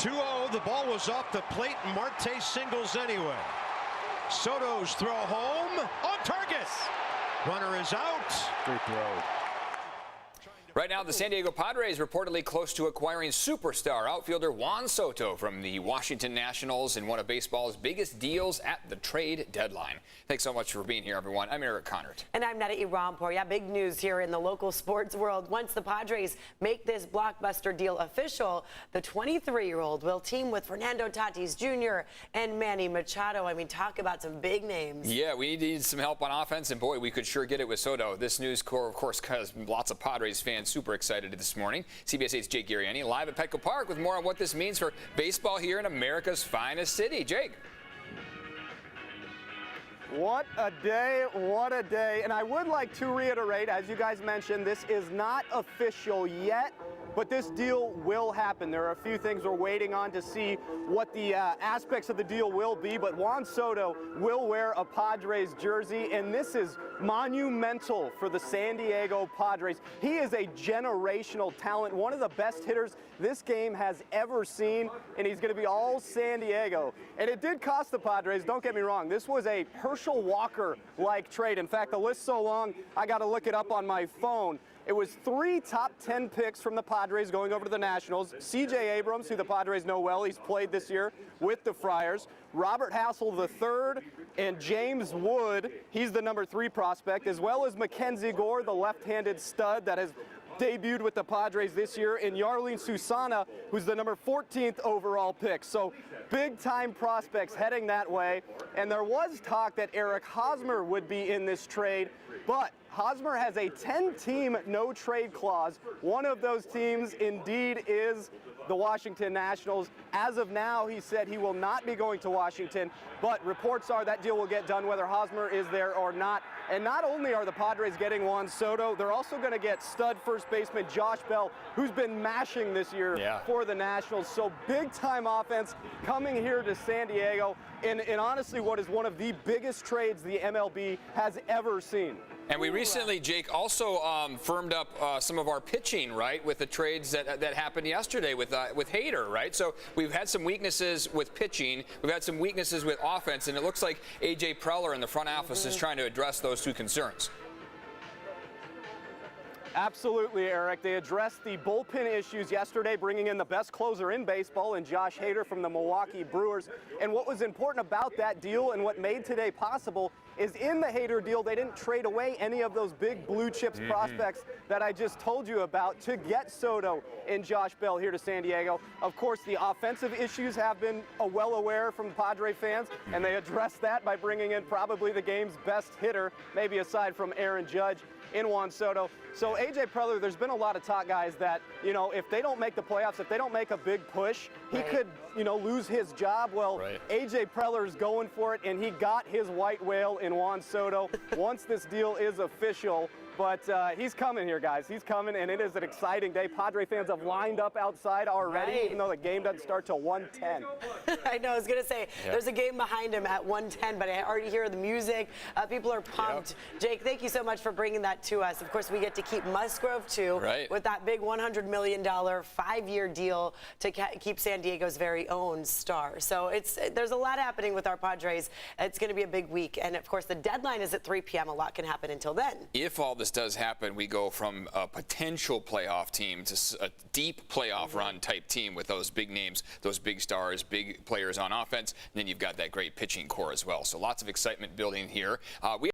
2-0, the ball was off the plate, and Marte singles anyway. Soto's throw home, on target. Runner is out. Great throw. Right now, the San Diego Padres reportedly close to acquiring superstar outfielder Juan Soto from the Washington Nationals in one of baseball's biggest deals at the trade deadline. Thanks so much for being here, everyone. I'm Eric Connert. And I'm Nada Irampur. Yeah, big news here in the local sports world. Once the Padres make this blockbuster deal official, the 23-year-old will team with Fernando Tatis Jr. and Manny Machado. I mean, talk about some big names. Yeah, we need some help on offense, and boy, we could sure get it with Soto. This news, of course, has lots of Padres fans super excited this morning. CBS 8's Jake Giriani live at Petco Park with more on what this means for baseball here in America's finest city. Jake. What a day, what a day. And I would like to reiterate, as you guys mentioned, this is not official yet, but this deal will happen. There are a few things we're waiting on to see what the aspects of the deal will be, but Juan Soto will wear a Padres jersey, and this is monumental for the San Diego Padres. He is a generational talent, one of the best hitters this game has ever seen, and he's going to be all San Diego. And it did cost the Padres, don't get me wrong. This was a Herschel Walker-like trade. In fact, the list's so long, I got to look it up on my phone. It was 3 top 10 picks from the Padres going over to the Nationals. C.J. Abrams, who the Padres know well, he's played this year with the Friars. Robert Hassel III and James Wood, he's the number 3 prospect, as well as Mackenzie Gore, the left-handed stud that has debuted with the Padres this year, and Yarlene Susana, who's the number 14th overall pick. So big-time prospects heading that way. And there was talk that Eric Hosmer would be in this trade, but Hosmer has a 10-team no-trade clause. One of those teams indeed is the Washington Nationals. As of now, he said he will not be going to Washington, but reports are that deal will get done whether Hosmer is there or not. And not only are the Padres getting Juan Soto, they're also going to get stud first baseman Josh Bell, who's been mashing this year for the Nationals. So big-time offense coming here to San Diego in honestly what is one of the biggest trades the MLB has ever seen. And we recently, Jake, also firmed up some of our pitching, right, with the trades that happened yesterday with Hader, right? So we've had some weaknesses with pitching. We've had some weaknesses with offense, and it looks like A.J. Preller in the front office is trying to address those two concerns. Absolutely, Eric. They addressed the bullpen issues yesterday, bringing in the best closer in baseball in Josh Hader from the Milwaukee Brewers. And what was important about that deal and what made today possible is in the Hader deal, they didn't trade away any of those big blue chips prospects that I just told you about to get Soto and Josh Bell here to San Diego. Of course, the offensive issues have been well aware from Padre fans, and they addressed that by bringing in probably the game's best hitter, maybe aside from Aaron Judge, in Juan Soto. So A.J. Preller, there's been a lot of talk, guys, that, you know, if they don't make the playoffs, if they don't make a big push, he could, you know, lose his job. Well, A.J. Preller's going for it, and he got his white whale in Juan Soto once this deal is official. But he's coming here, guys. He's coming, and it is an exciting day. Padre fans have lined up outside already, even though the game doesn't start till 1:10. I know. I was going to say, there's a game behind him at 1:10, but I already hear the music. People are pumped. Jake, thank you so much for bringing that to us. Of course, we get to keep Musgrove, too, with that big $100 million 5-year deal to keep San Diego's very own star. So there's a lot happening with our Padres. It's going to be a big week. And, of course, the deadline is at 3 p.m. A lot can happen until then. If all this does happen, we go from a potential playoff team to a deep playoff run type team with those big names, those big stars, big players on offense. And then you've got that great pitching core as well. So lots of excitement building here.